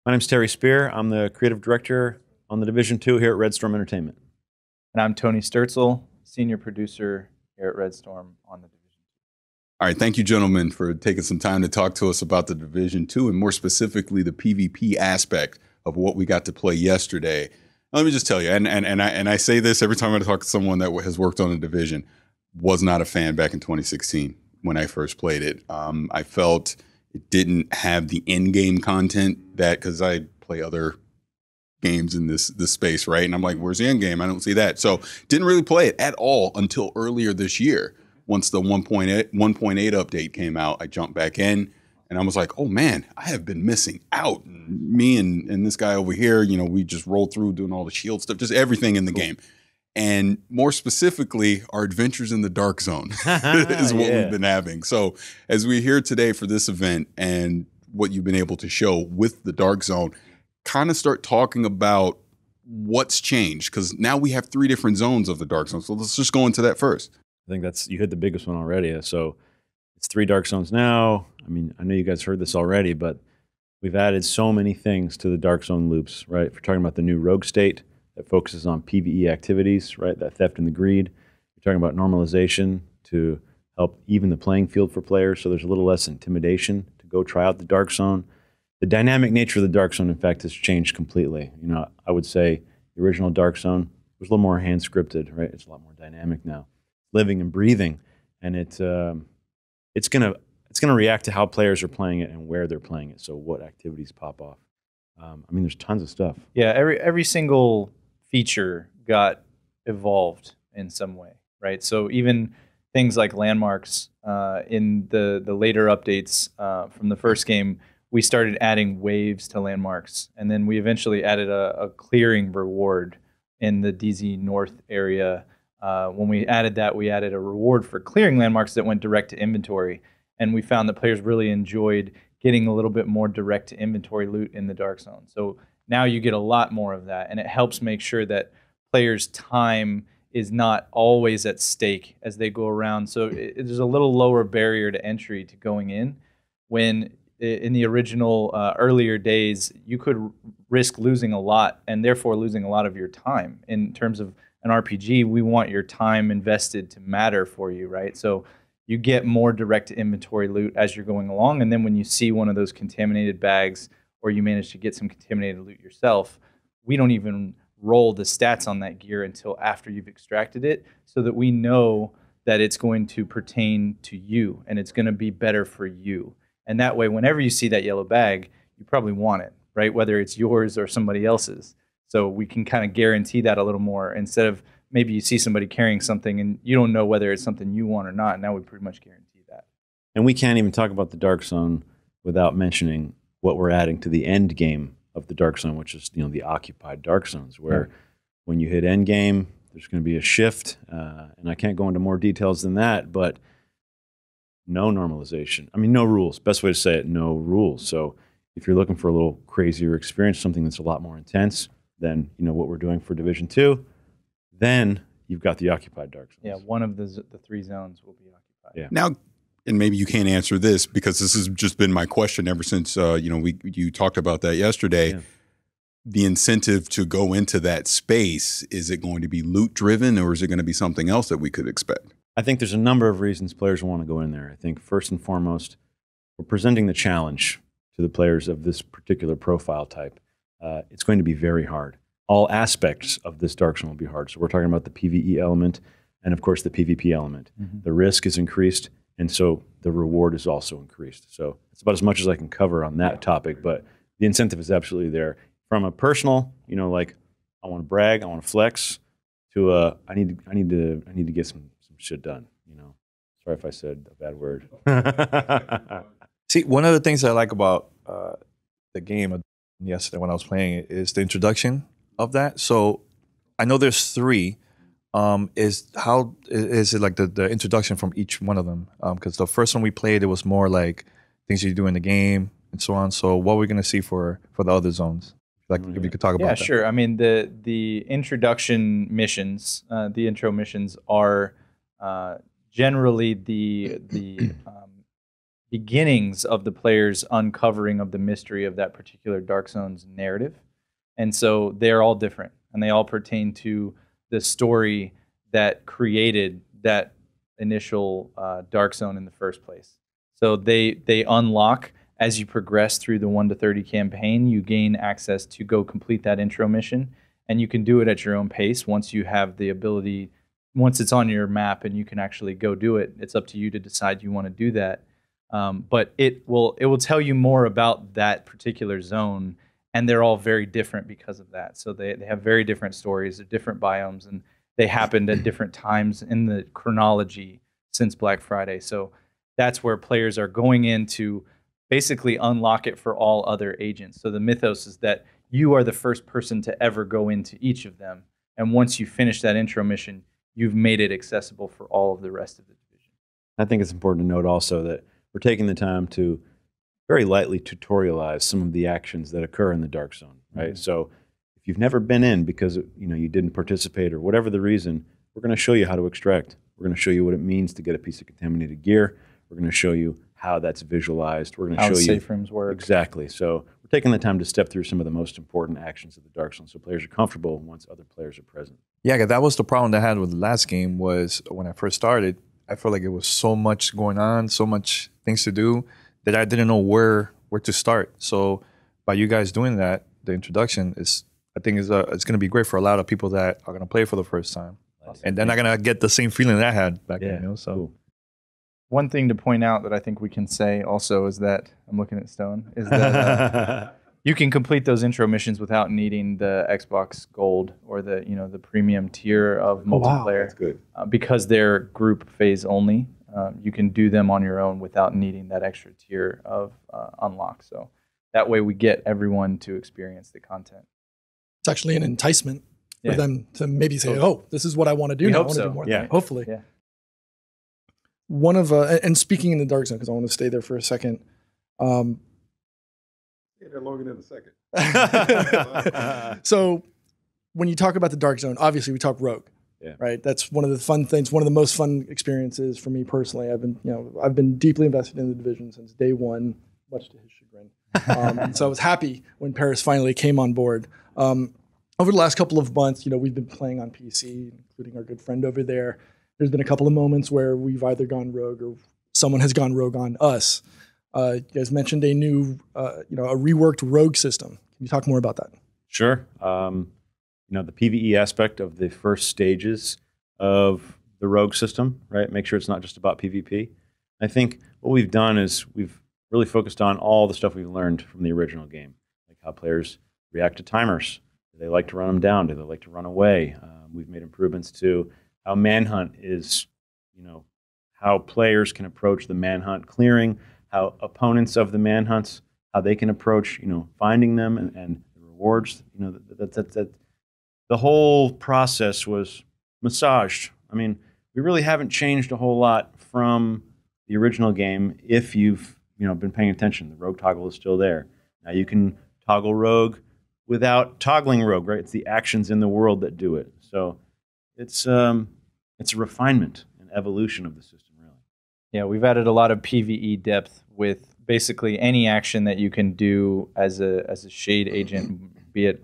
My name's Terry Spier. I'm the creative director on the Division 2 here at Red Storm Entertainment. And I'm Tony Sturtzel, senior producer here at Red Storm on the Division 2. All right, thank you, gentlemen, for taking some time to talk to us about the Division 2 and more specifically the PvP aspect of what we got to play yesterday. Let me just tell you, and I say this every time I talk to someone that has worked on a division, was not a fan back in 2016 when I first played it. I felt it didn't have the in-game content that, because I play other games in this space, right? And I'm like, where's the end game? I don't see that. So didn't really play it at all until earlier this year. Once the 1.8 update came out, I jumped back in and I was like, oh man, I have been missing out. Me and this guy over here, you know, we just rolled through doing all the shield stuff, just everything in the game. And more specifically, our adventures in the Dark Zone is what we've been having. So as we're here today for this event and what you've been able to show with the Dark Zone, kind of start talking about what's changed, because now we have 3 different zones of the Dark Zone. So let's just go into that first. I think you hit the biggest one already. So it's 3 Dark Zones now. I mean, I know you guys heard this already, but we've added so many things to the Dark Zone loops, right? If we're talking about the new Rogue State that focuses on PvE activities, right? That theft and the greed. You're talking about normalization to help even the playing field for players, so there's a little less intimidation to go try out the Dark Zone. The dynamic nature of the Dark Zone, in fact, has changed completely. You know, I would say the original Dark Zone was a little more hand-scripted, right? It's a lot more dynamic now, living and breathing, and it's gonna react to how players are playing it and where they're playing it. So what activities pop off? I mean, there's tons of stuff. Yeah, every single feature got evolved in some way, right? So even things like landmarks in the later updates from the first game, we started adding waves to landmarks, and then we eventually added a clearing reward in the DZ North area. When we added that, we added a reward for clearing landmarks that went direct to inventory, and we found that players really enjoyed getting a little bit more direct to inventory loot in the Dark Zone. So now you get a lot more of that, and it helps make sure that players' time is not always at stake as they go around. So there's a little lower barrier to entry to going in. When in the original earlier days, you could risk losing a lot and therefore losing a lot of your time. In terms of an RPG, we want your time invested to matter for you, right? So you get more direct to inventory loot as you're going along, and then when you see one of those contaminated bags or you manage to get some contaminated loot yourself, we don't even roll the stats on that gear until after you've extracted it, so that we know that it's going to pertain to you and it's going to be better for you. And that way, whenever you see that yellow bag, you probably want it, right? Whether it's yours or somebody else's. So we can kind of guarantee that a little more, instead of maybe you see somebody carrying something and you don't know whether it's something you want or not. Now we pretty much guarantee that. And we can't even talk about the Dark Zone without mentioning what we're adding to the end game of the Dark Zone, which is, you know, the occupied Dark Zones, where when you hit end game, there's going to be a shift. And I can't go into more details than that, but no normalization. I mean, no rules. Best way to say it, no rules. So if you're looking for a little crazier experience, something that's a lot more intense than, you know, what we're doing for Division 2, then you've got the occupied Dark Zones. Yeah, one of the 3 zones will be occupied. Yeah. Now, and maybe you can't answer this because this has just been my question ever since you know, you talked about that yesterday. Yeah. The incentive to go into that space, is it going to be loot driven, or is it going to be something else that we could expect? I think there's a number of reasons players want to go in there. I think first and foremost, we're presenting the challenge to the players of this particular profile type. It's going to be very hard. All aspects of this Dark Zone will be hard. So we're talking about the PvE element and, of course, the PvP element. The risk is increased, and so the reward is also increased. So it's about as much as I can cover on that topic, but the incentive is absolutely there. From a personal, you know, like I want to brag, I want to flex, to I need to get some shit done. You know, sorry if I said a bad word. See, one of the things I like about the game yesterday when I was playing it is the introduction of that. So I know there's 3. Is it like the introduction from each one of them? Because the first one we played, it was more like things you do in the game and so on. So what we're gonna see for the other zones? Like, if you could talk about that. Yeah, sure. I mean, the introduction missions, the intro missions are generally the beginnings of the player's uncovering of the mystery of that particular Dark Zone's narrative. And so they're all different, and they all pertain to the story that created that initial Dark Zone in the first place. So they unlock as you progress through the 1 to 30 campaign. You gain access to go complete that intro mission, and you can do it at your own pace once you have the ability. Once it's on your map and you can actually go do it, it's up to you to decide you want to do that. But it will tell you more about that particular zone, and they're all very different because of that. So they have very different stories, different biomes, and they happened at different times in the chronology since Black Friday. So that's where players are going in to basically unlock it for all other agents. So the mythos is that you are the first person to ever go into each of them. And once you finish that intro mission, you've made it accessible for all of the rest of the division. I think it's important to note also that we're taking the time to very lightly tutorialize some of the actions that occur in the Dark Zone, right? Mm-hmm. So if you've never been in because you didn't participate or whatever the reason, we're going to show you how to extract. We're going to show you what it means to get a piece of contaminated gear. We're going to show you how that's visualized. We're going to show you how safe rooms work. Exactly. So we're taking the time to step through some of the most important actions of the Dark Zone so players are comfortable once other players are present. Yeah, 'cause that was the problem that I had with the last game. Was when I first started, I felt like it was so much going on, so much things to do that I didn't know where to start. So by you guys doing that, the introduction I think it's going to be great for a lot of people that are going to play for the first time. Awesome. And they're not going to get the same feeling that I had back then. So. Cool. One thing to point out that I think we can say also is that, I'm looking at Stone, is that you can complete those intro missions without needing the Xbox Gold or the premium tier of multiplayer. Wow, that's good. Because they're group phase only, you can do them on your own without needing that extra tier of unlock. So that way we get everyone to experience the content. It's actually an enticement for them to maybe say, oh, this is what I want to do now. I want to do more than that. Hopefully. Yeah. One of and speaking in the Dark Zone, because I want to stay there for a second. They're longer than a second. So when you talk about the Dark Zone, obviously we talk Rogue, right? That's one of the fun things, one of the most fun experiences for me personally. I've been deeply invested in the division since day one, much to his chagrin. So I was happy when Paris finally came on board. Over the last couple of months, we've been playing on PC, including our good friend over there. There's been a couple of moments where we've either gone rogue or someone has gone rogue on us. You guys mentioned a new, a reworked rogue system. Can you talk more about that? Sure. The PvE aspect of the first stages of the rogue system, right? Make sure it's not just about PvP. I think what we've done is we've really focused on all the stuff we've learned from the original game, like how players react to timers. Do they like to run them down? Do they like to run away? We've made improvements to how manhunt is, how players can approach the manhunt clearing, how opponents of the manhunts, how they can approach, finding them and the rewards. That the whole process was massaged. I mean, we really haven't changed a whole lot from the original game if you've, been paying attention. The rogue toggle is still there. Now you can toggle rogue without toggling rogue, right? It's the actions in the world that do it. So it's a refinement and evolution of the system, really. Yeah, we've added a lot of PvE depth with basically any action that you can do as a shade agent, be it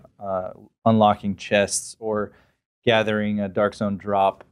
unlocking chests or gathering a Dark Zone drop.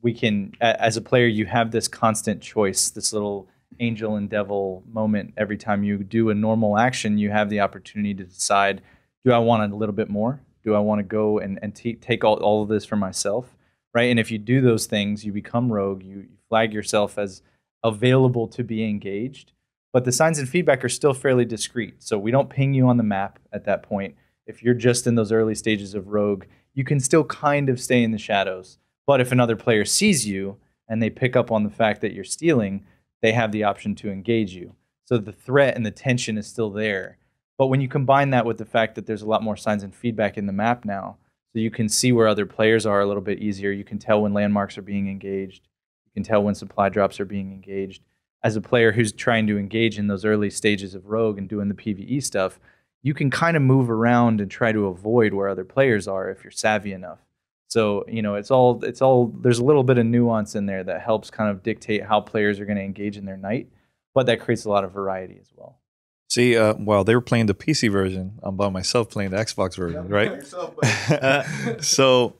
We can, as a player, you have this constant choice, this little angel and devil moment. Every time you do a normal action, you have the opportunity to decide, do I want a little bit more? Do I want to go and take all of this for myself, right? And if you do those things, you become rogue. You flag yourself as available to be engaged. But the signs and feedback are still fairly discreet. So we don't ping you on the map at that point. If you're just in those early stages of rogue, you can still kind of stay in the shadows. But if another player sees you and they pick up on the fact that you're stealing, they have the option to engage you. So the threat and the tension is still there. But when you combine that with the fact that there's a lot more signs and feedback in the map now, so you can see where other players are a little bit easier. You can tell when landmarks are being engaged. You can tell when supply drops are being engaged. As a player who's trying to engage in those early stages of rogue and doing the PvE stuff, you can kind of move around and try to avoid where other players are if you're savvy enough. So, it's all there's a little bit of nuance in there that helps kind of dictate how players are going to engage in their night. but that creates a lot of variety as well. See, well, they were playing the PC version. I'm by myself playing the Xbox version, right? So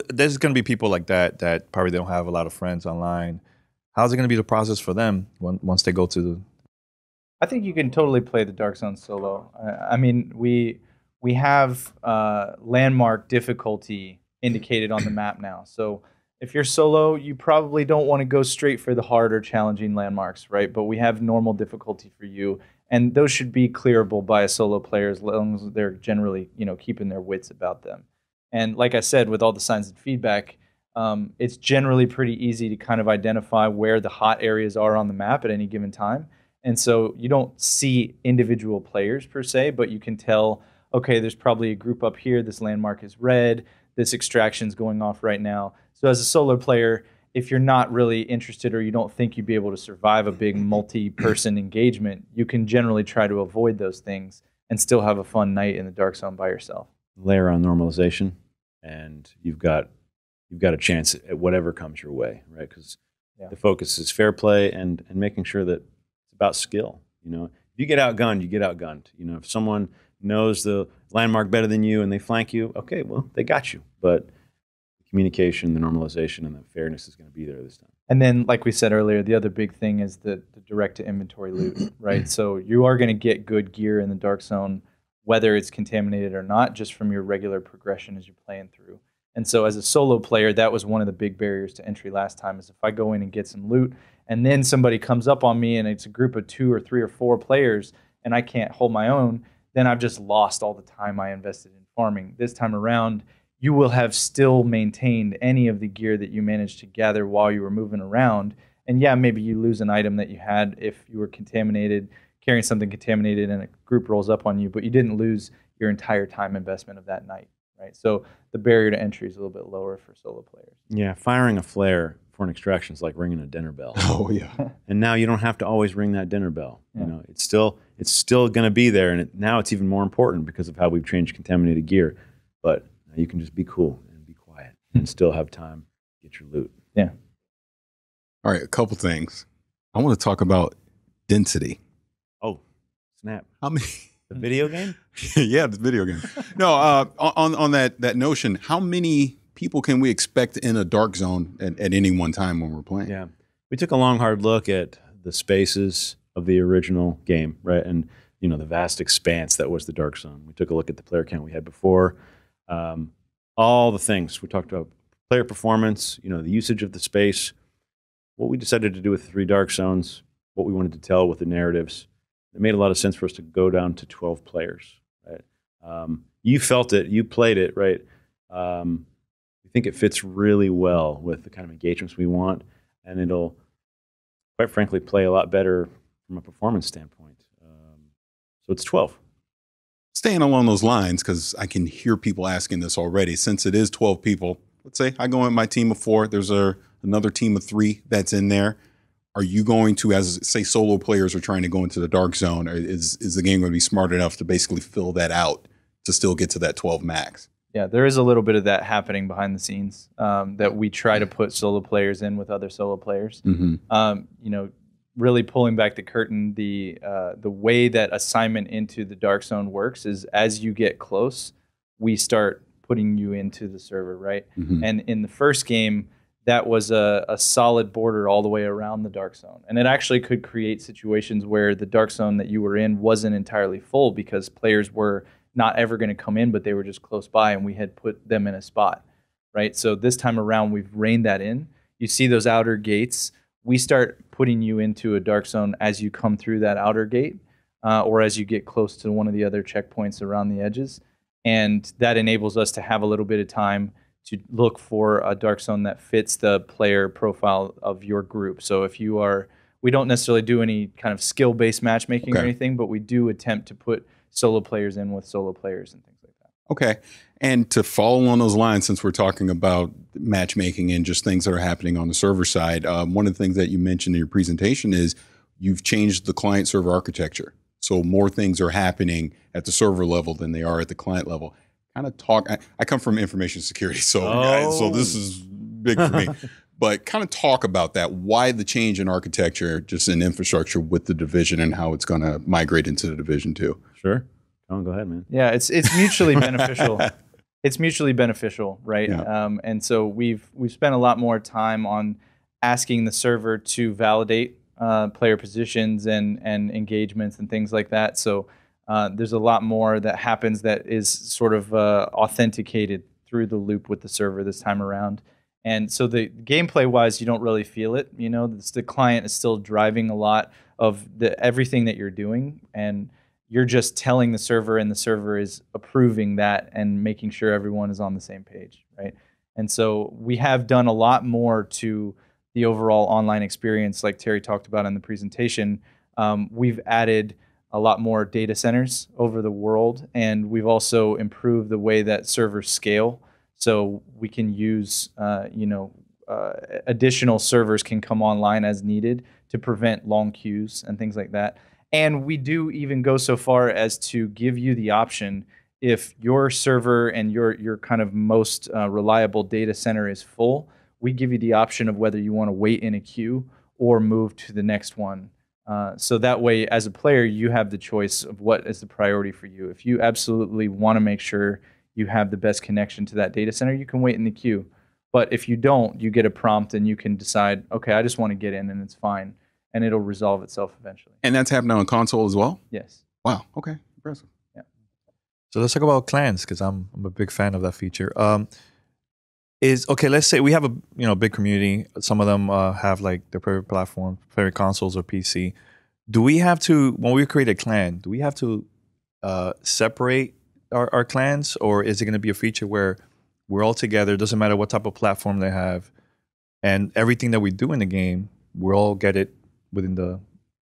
there's going to be people like that probably don't have a lot of friends online. How's it going to be the process for them once they go to the... I think you can totally play the Dark Zone solo. I mean, we have landmark difficulty indicated on the map now. So if you're solo, you probably don't want to go straight for the hard or challenging landmarks, right? But we have normal difficulty for you. And those should be clearable by a solo player as long as they're generally, keeping their wits about them. And like I said, with all the signs and feedback, it's generally pretty easy to kind of identify where the hot areas are on the map at any given time. And so you don't see individual players per se, but you can tell, okay, there's probably a group up here. This landmark is red. This extraction's going off right now. So as a solo player, if you're not really interested or you don't think you'd be able to survive a big multi-person engagement, you can generally try to avoid those things and still have a fun night in the Dark Zone by yourself. Layer on normalization, and you've got a chance at whatever comes your way, right? Because the focus is fair play and making sure that it's about skill. If you get outgunned, you get outgunned. If someone knows the landmark better than you and they flank you, okay, well, they got you. But communication, the normalization, and the fairness is going to be there this time. And then, like we said earlier, the other big thing is the direct-to-inventory loot, right? So you are going to get good gear in the Dark Zone, whether it's contaminated or not, just from your regular progression as you're playing through. And so as a solo player, that was one of the big barriers to entry last time, is if I go in and get some loot, and then somebody comes up on me, and it's a group of 2 or 3 or 4 players, and I can't hold my own, then I've just lost all the time I invested in farming. This time around, you will have still maintained any of the gear that you managed to gather while you were moving around. And yeah, maybe you lose an item that you had if you were contaminated, carrying something contaminated and a group rolls up on you, but you didn't lose your entire time investment of that night, right? So the barrier to entry is a little bit lower for solo players. Yeah, firing a flare for an extraction is like ringing a dinner bell. Oh, yeah. And now you don't have to always ring that dinner bell. It's still going to be there, and now it's even more important because of how we've changed contaminated gear. But you can just be cool and be quiet and still have time to get your loot. Yeah. All right, a couple things. I want to talk about density. Oh, snap. How many? The video game? Yeah, the video game. No, on that notion, how many people can we expect in a Dark Zone at any one time when we're playing? Yeah. We took a long, hard look at the spaces of the original game, right? And, the vast expanse that was the Dark Zone. We took a look at the player count we had before. All the things we talked about, player performance, the usage of the space, what we decided to do with the 3 Dark Zones, what we wanted to tell with the narratives. It made a lot of sense for us to go down to 12 players, right? You felt it, you played it, right? We think it fits really well with the kind of engagements we want, and it'll, quite frankly, play a lot better from a performance standpoint. So it's 12. Staying along those lines, because I can hear people asking this already, since it is 12 people, let's say I go in my team of 4, there's another team of 3 that's in there. Are you going to, as say solo players are trying to go into the Dark Zone, or is the game going to be smart enough to basically fill that out to still get to that 12 max? Yeah, there is a little bit of that happening behind the scenes, that we try to put solo players in with other solo players. Mm-hmm. Really pulling back the curtain, the way that assignment into the Dark Zone works is as you get close, we start putting you into the server, right? Mm-hmm. And in the first game, that was a solid border all the way around the Dark Zone. And it actually could create situations where the Dark Zone that you were in wasn't entirely full because players were not ever going to come in, but they were just close by and we had put them in a spot, right? So this time around, we've reined that in. You see those outer gates. We start putting you into a Dark Zone as you come through that outer gate or as you get close to one of the other checkpoints around the edges. And that enables us to have a little bit of time to look for a Dark Zone that fits the player profile of your group. So if you are, we don't necessarily do any kind of skill-based matchmaking or anything, but we do attempt to put solo players in with solo players and things like that. Okay. And to follow on those lines, since we're talking about matchmaking and just things that are happening on the server side, one of the things that you mentioned in your presentation is you've changed the client server architecture. So more things are happening at the server level than they are at the client level. Kind of talk. I come from information security, so this is big for me. But kind of talk about that. Why the change in architecture, just in infrastructure with the division, and how it's going to migrate into the division too. Sure. Go ahead, man. Yeah, it's mutually beneficial. It's mutually beneficial, right? Yeah. And so we've spent a lot more time on asking the server to validate player positions and engagements and things like that. So there's a lot more that happens that is sort of authenticated through the loop with the server this time around. And so the gameplay-wise, you don't really feel it. You know, the client is still driving a lot of everything that you're doing, and you're just telling the server, and the server is approving that and making sure everyone is on the same page, right? And so we have done a lot more to the overall online experience, like Terry talked about in the presentation. We've added a lot more data centers over the world, and we've also improved the way that servers scale. So we can use, additional servers can come online as needed to prevent long queues and things like that. And we do even go so far as to give you the option, if your server and your kind of most reliable data center is full, we give you the option of whether you want to wait in a queue or move to the next one. So that way, as a player, you have the choice of what is the priority for you. If you absolutely want to make sure you have the best connection to that data center, you can wait in the queue. But if you don't, you get a prompt and you can decide, okay, I just want to get in, and it's fine. And it'll resolve itself eventually. And that's happening on console as well? Yes. Wow. Okay. Impressive. Yeah. So let's talk about clans, because I'm a big fan of that feature. Let's say we have a big community. Some of them have like their favorite platform, favorite consoles or PC. Do we have to, when we create a clan, do we have to separate our clans, or is it going to be a feature where we're all together, doesn't matter what type of platform they have, and everything that we do in the game, we'll all get it within the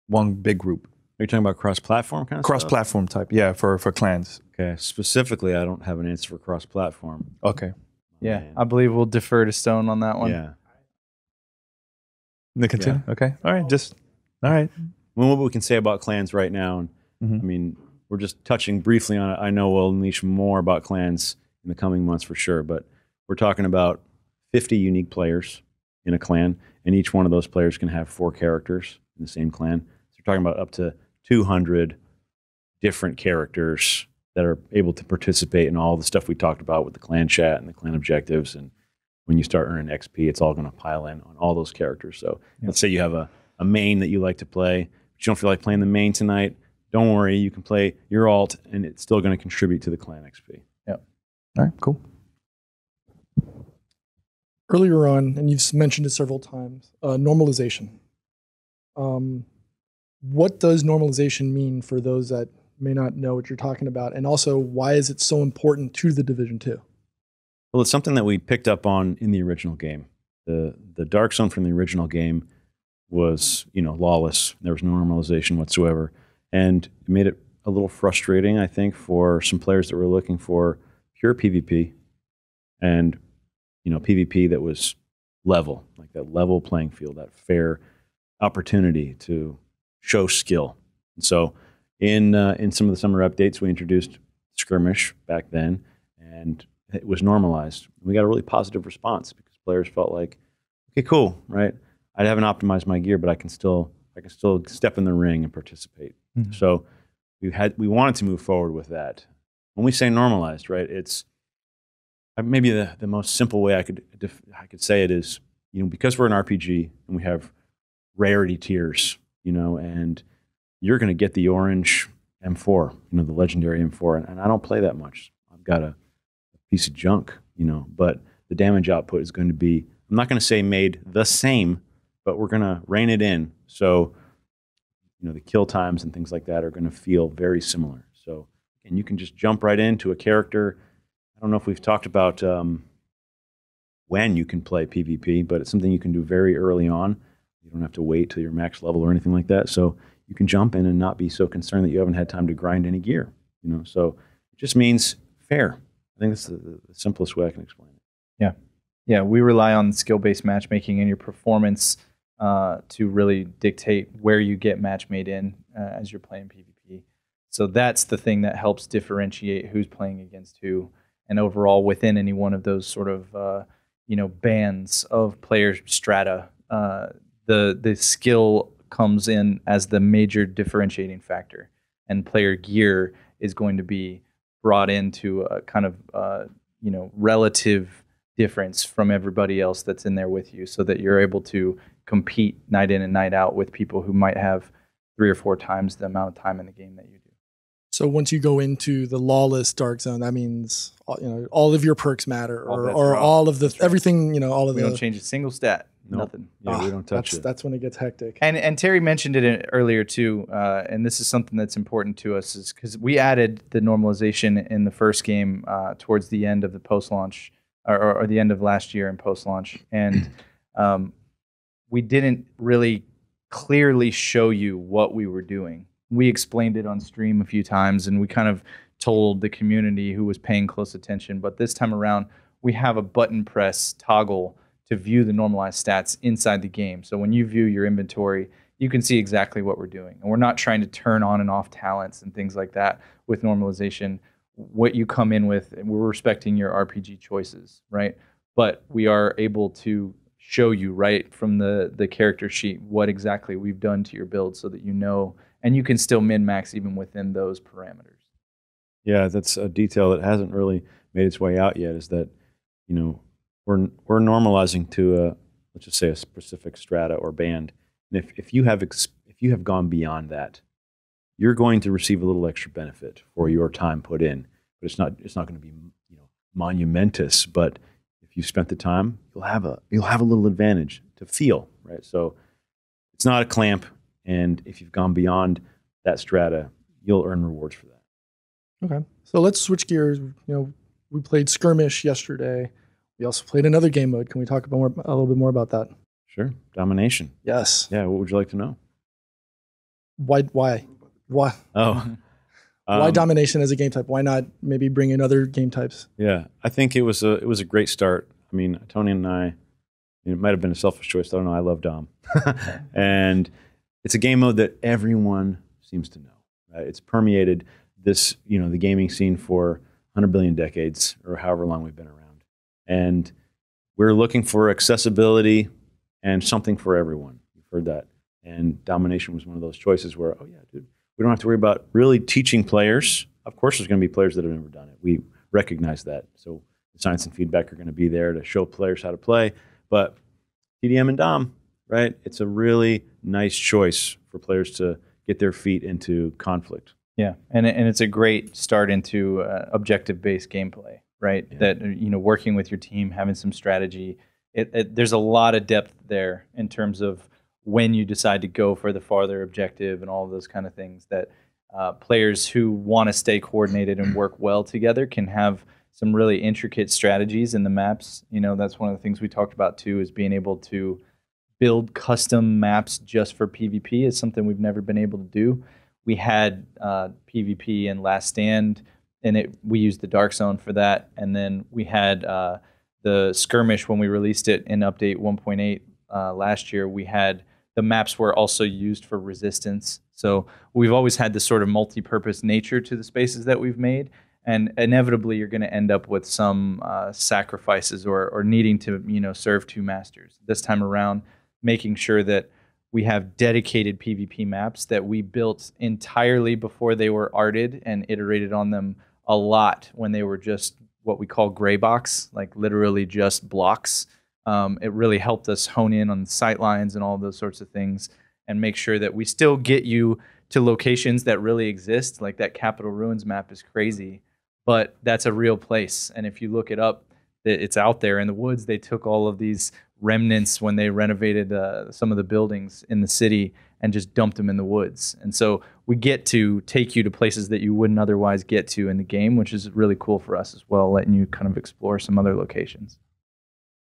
one big group? Are you talking about cross-platform kind of stuff? Cross-platform type, yeah, for clans. Okay. Specifically, I don't have an answer for cross-platform. Okay. Yeah, Man. I believe we'll defer to Stone on that one. Yeah. They continue? Yeah. Okay. All right. Well, what we can say about clans right now, and Mm-hmm. I mean, we're just touching briefly on it. I know we'll unleash more about clans in the coming months for sure, but we're talking about 50 unique players in a clan, and each one of those players can have 4 characters in the same clan. So we're talking about up to 200 different characters that are able to participate in all the stuff we talked about with the clan chat and the clan objectives. And when you start earning XP, it's all going to pile in on all those characters. So let's say you have a main that you like to play, but you don't feel like playing the main tonight. Don't worry, you can play your alt, and it's still going to contribute to the clan XP. Yep. All right, cool. Earlier on, and you've mentioned it several times, normalization. What does normalization mean for those that may not know what you're talking about? And also, why is it so important to the Division 2? Well, it's something that we picked up on in the original game. The Dark Zone from the original game was, lawless. There was no normalization whatsoever. And it made it a little frustrating, I think, for some players that were looking for pure PvP and, PvP that was level, like that level playing field, that fair opportunity to show skill. And so in some of the summer updates, we introduced skirmish back then, and it was normalized. We got a really positive response because players felt like, okay, cool, right? I haven't optimized my gear, but I can still step in the ring and participate. Mm-hmm. So we wanted to move forward with that. When we say normalized, right, it's maybe the most simple way I could say it is, because we're an RPG and we have rarity tiers, and you're going to get the orange M4, the legendary M4, and I don't play that much. I've got a piece of junk, but the damage output is going to be, I'm not going to say made the same, but we're going to rein it in. So, the kill times and things like that are going to feel very similar. So, and you can just jump right into a character. I don't know if we've talked about when you can play PvP, but it's something you can do very early on. You don't have to wait till you're max level or anything like that. So you can jump in and not be so concerned that you haven't had time to grind any gear. So it just means fair. I think that's the simplest way I can explain it. Yeah. Yeah, we rely on skill-based matchmaking and your performance to really dictate where you get match made in as you're playing PvP. So that's the thing that helps differentiate who's playing against who. And overall, within any one of those sort of bands of player strata. The skill comes in as the major differentiating factor, and player gear is going to be brought into a kind of relative difference from everybody else that's in there with you, so that you're able to compete night in and night out with people who might have 3 or 4 times the amount of time in the game that you do. So once you go into the lawless dark zone, that means all of your perks matter, or all of the everything. All of we don't change a single stat. Nope. Nothing. Yeah, we don't touch it. That's when it gets hectic. And Terry mentioned it earlier too, and this is something that's important to us, is because we added the normalization in the first game towards the end of the post-launch, or the end of last year in post-launch, and we didn't really clearly show you what we were doing. We explained it on stream a few times, and we kind of told the community who was paying close attention. But this time around, we have a button press toggle to view the normalized stats inside the game. So when you view your inventory, you can see exactly what we're doing. And we're not trying to turn on and off talents and things like that with normalization. What you come in with, and we're respecting your RPG choices, right? But we are able to show you right from the character sheet what exactly we've done to your build, so that and you can still min-max even within those parameters. Yeah, that's a detail that hasn't really made its way out yet, is that, we're normalizing to let's just say a specific strata or band. And if you have gone beyond that, you're going to receive a little extra benefit for your time put in. But it's not going to be monumentous, but if you spent the time, you'll have a little advantage to feel, right? So it's not a clamp, and if you've gone beyond that strata, you'll earn rewards for that. Okay, so let's switch gears. We played Skirmish yesterday. We also played another game mode. Can we talk a little bit more about that? Sure. Domination. Yes. Yeah. What would you like to know? Why? Oh. Why domination as a game type? Why not maybe bring in other game types? Yeah, I think it was a great start. I mean, Tony and I, it might have been a selfish choice. I don't know. I love Dom, and it's a game mode that everyone seems to know. Right? It's permeated the gaming scene for 100 billion decades, or however long we've been around. And we're looking for accessibility and something for everyone. You've heard that. And domination was one of those choices where, oh yeah, dude, we don't have to worry about really teaching players. Of course, there's going to be players that have never done it. We recognize that. So the science and feedback are going to be there to show players how to play. But TDM and Dom, right? It's a really nice choice for players to get their feet into conflict. Yeah, and it's a great start into objective-based gameplay, right? Yeah. That working with your team, having some strategy. There's a lot of depth there in terms of when you decide to go for the farther objective and all of those kind of things. That players who want to stay coordinated and work well together can have some really intricate strategies in the maps. That's one of the things we talked about too, is being able to build custom maps just for PvP. Is something we've never been able to do. We had PvP in Last Stand, and we used the Dark Zone for that. And then we had the Skirmish when we released it in Update 1.8 last year. We had the maps were also used for Resistance. So we've always had this sort of multi-purpose nature to the spaces that we've made. And inevitably, you're going to end up with some sacrifices or needing to serve 2 masters. This time around, making sure that we have dedicated PvP maps that we built entirely before they were arted and iterated on them a lot when they were just what we call gray box, like literally just blocks. It really helped us hone in on the sight lines and all those sorts of things, and make sure that we still get you to locations that really exist. Like that Capital Ruins map is crazy, but that's a real place. And if you look it up, it's out there in the woods. They took all of these remnants when they renovated some of the buildings in the city and just dumped them in the woods. And so we get to take you to places that you wouldn't otherwise get to in the game, which is really cool for us as well, letting you kind of explore some other locations.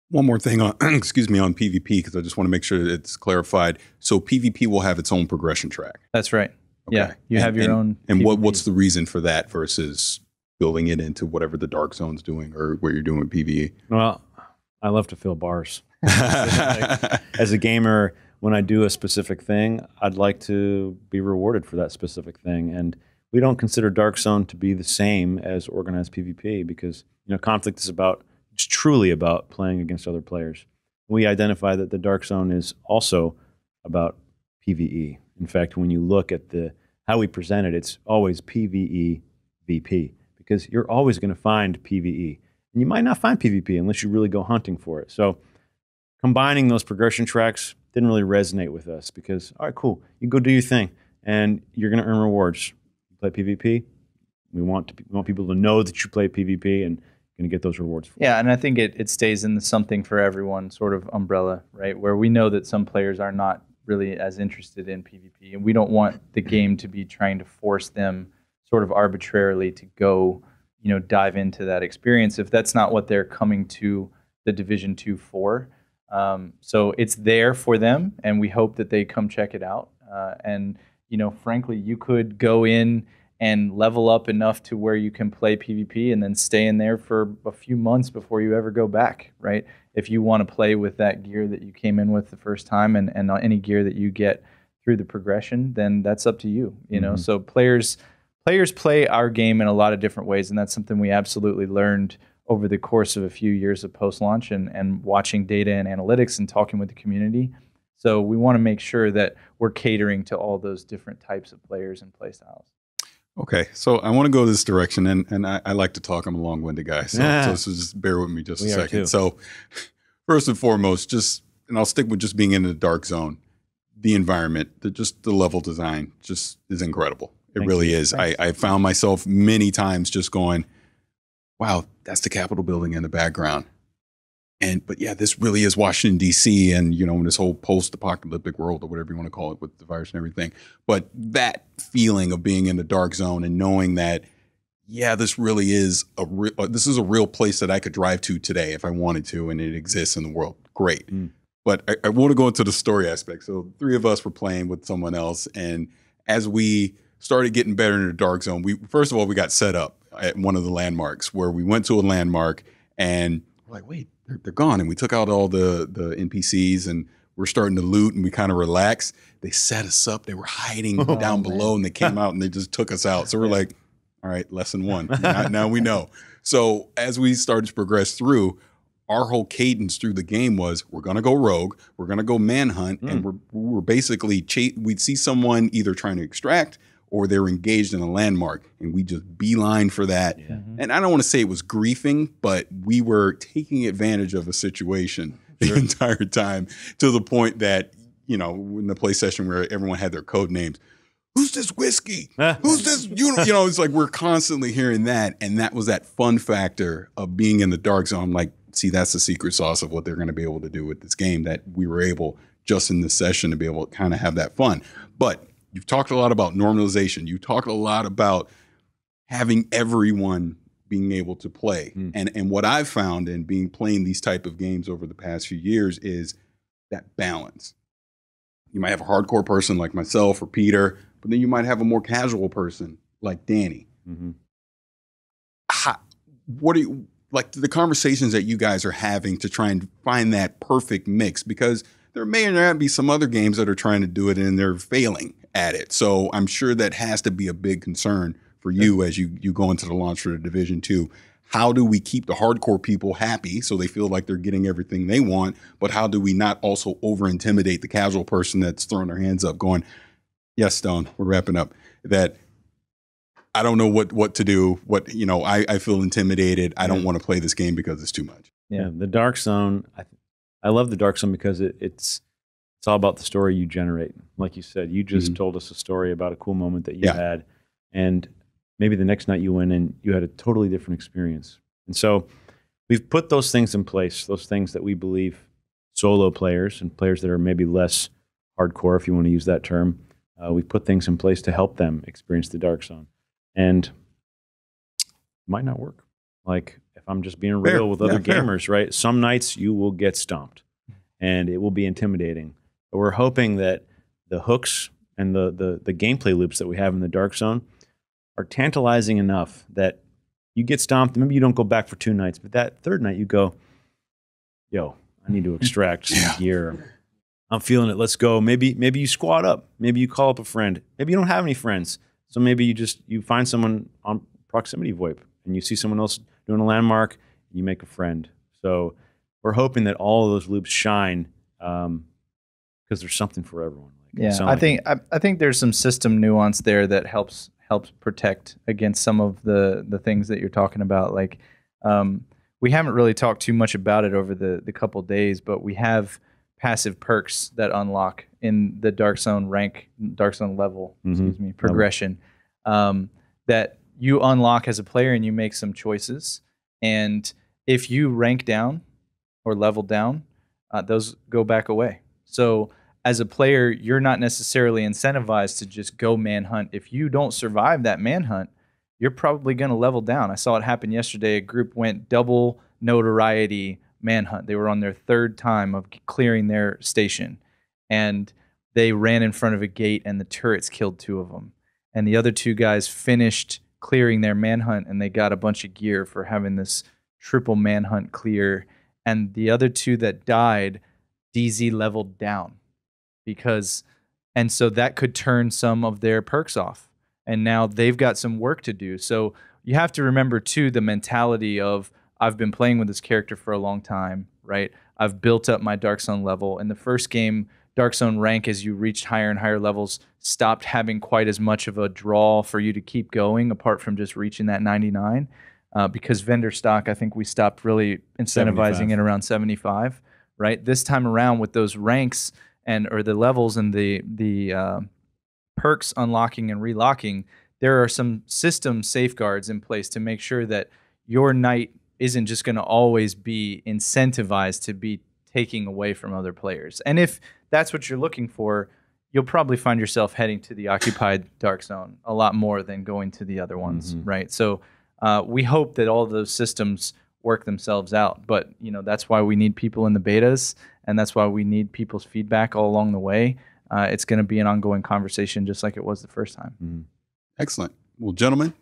One more thing on, excuse me, on PvP, because I just want to make sure that it's clarified. So PvP will have its own progression track. That's right. Okay. Yeah, you have your own. And what's the reason for that versus building it into whatever the Dark Zone's doing or what you're doing with PvE? Well, I love to fill bars. As a gamer, when I do a specific thing, I'd like to be rewarded for that specific thing. And we don't consider Dark Zone to be the same as organized PvP because conflict is about It's truly about playing against other players. We identify that the Dark Zone is also about PvE. In fact, when you look at how we present it, it's always PvE VP, because you're always going to find PvE. And you might not find PvP unless you really go hunting for it. So combining those progression tracks didn't really resonate with us because, all right, cool, you go do your thing and you're going to earn rewards. You play PvP, we want people to know that you play PvP and going to get those rewards for Yeah, and I think it stays in the something for everyone sort of umbrella, right? Where we know that some players are not really as interested in PvP, and we don't want the game to be trying to force them sort of arbitrarily to go, dive into that experience if that's not what they're coming to the Division 2 for. So it's there for them, and we hope that they come check it out. And frankly, you could go in and level up enough to where you can play PvP and then stay in there for a few months before you ever go back, right? If you want to play with that gear that you came in with the first time and any gear that you get through the progression, then that's up to you, So players play our game in a lot of different ways, and that's something we absolutely learned over the course of a few years of post-launch and watching data and analytics and talking with the community. So we want to make sure that we're catering to all those different types of players and play styles. Okay, so I want to go this direction, and I like to talk. I'm a long-winded guy, so just bear with me just a second. Too. So first and foremost, and I'll stick with just being in the Dark Zone, the environment, the level design just is incredible. It really is. I found myself many times just going, wow, that's the Capitol building in the background. But yeah, this really is Washington, D.C. and, in this whole post-apocalyptic world or whatever you want to call it with the virus and everything. But that feeling of being in the Dark Zone and knowing that, yeah, this really is this is a real place that I could drive to today if I wanted to, and it exists in the world. Great. But I want to go into the story aspect. So 3 of us were playing with someone else, and as we started getting better in the Dark Zone, first of all, we got set up at one of the landmarks where we went to a landmark and we're like, wait, they're gone. And we took out all the NPCs and we're starting to loot and we kind of relax. They set us up. They were hiding down below and they came out and they just took us out. So we're like, all right, lesson 1. Now we know. So as we started to progress through, our whole cadence through the game was we're going to go rogue, we're going to go manhunt, and we're basically, we'd see someone either trying to extract or they're engaged in a landmark, and we just beeline for that. Yeah. And I don't want to say it was griefing, but we were taking advantage of a situation the entire time, to the point that, in the play session where everyone had their code names, who's this whiskey? Who's this? It's like we're constantly hearing that, and that was that fun factor of being in the Dark Zone. I'm like, see, that's the secret sauce of what they're going to be able to do with this game, that we were able, just in this session, to be able to kind of have that fun. But you've talked a lot about normalization. You talked a lot about having everyone being able to play. And what I've found in playing these type of games over the past few years is that balance. You might have a hardcore person like myself or Peter, but then you might have a more casual person like Danny. What are you, like the conversations that you guys are having to try and find that perfect mix? Because there may or not be some other games that are trying to do it and they're failing at it. So I'm sure that has to be a big concern for you as you go into the launch for the Division 2. How do we keep the hardcore people happy so they feel like they're getting everything they want? But how do we not also over-intimidate the casual person that's throwing their hands up going, yes, Stone, we're wrapping up, that I don't know what to do. I feel intimidated. I don't want to play this game because it's too much. Yeah, the Dark Zone, I love the Dark Zone because it's all about the story you generate. Like you said, you just told us a story about a cool moment that you had, and maybe the next night you went and you had a totally different experience. And so we've put those things in place, those things that we believe solo players and players that are maybe less hardcore, if you want to use that term, we put things in place to help them experience the Dark Zone. And it might not work. Like, if I'm just being real with other gamers, right? Some nights you will get stomped and it will be intimidating. But we're hoping that the hooks and the gameplay loops that we have in the Dark Zone are tantalizing enough that you get stomped. Maybe you don't go back for 2 nights, but that 3rd night you go, yo, I need to extract some gear. I'm feeling it. Let's go. Maybe you squad up. Maybe you call up a friend. Maybe you don't have any friends. So maybe you find someone on proximity VoIP and you see someone else doing a landmark and you make a friend. So we're hoping that all of those loops shine because there's something for everyone. Yeah, I think there's some system nuance there that helps protect against some of the things that you're talking about. Like, we haven't really talked too much about it over the couple days, but we have passive perks that unlock in the Dark Zone level, progression, that you unlock as a player, and you make some choices. And if you rank down or level down, those go back away. So as a player, you're not necessarily incentivized to just go manhunt. If you don't survive that manhunt, you're probably going to level down. I saw it happen yesterday. A group went double notoriety manhunt. They were on their third time of clearing their station, and they ran in front of a gate, and the turrets killed 2 of them. And the other 2 guys finished clearing their manhunt, and they got a bunch of gear for having this triple manhunt clear. And the other 2 that died, DZ leveled down. And so that could turn some of their perks off, and now they've got some work to do. So you have to remember too the mentality of, I've been playing with this character for a long time, right? I've built up my Dark Zone level. In the first game, Dark Zone rank, as you reached higher and higher levels, stopped having quite as much of a draw for you to keep going, apart from just reaching that 99. Because vendor stock, I think we stopped really incentivizing it around 75, right? This time around with those ranks or the levels and the perks unlocking and relocking, there are some system safeguards in place to make sure that your knight isn't just going to always be incentivized to be taking away from other players. And if that's what you're looking for, you'll probably find yourself heading to the occupied Dark Zone a lot more than going to the other ones, right? So we hope that all of those systems work themselves out. But that's why we need people in the betas, and that's why we need people's feedback all along the way. It's going to be an ongoing conversation, just like it was the first time. Excellent. Well, gentlemen,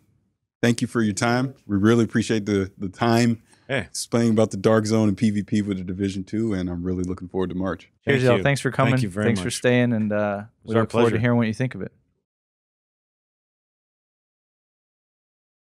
thank you for your time. We really appreciate the time explaining about the Dark Zone and PvP with the Division 2, and I'm really looking forward to March. Cheers, y'all. Thanks for coming. Thank you very much. Thanks for staying, and we look forward to hearing what you think of it.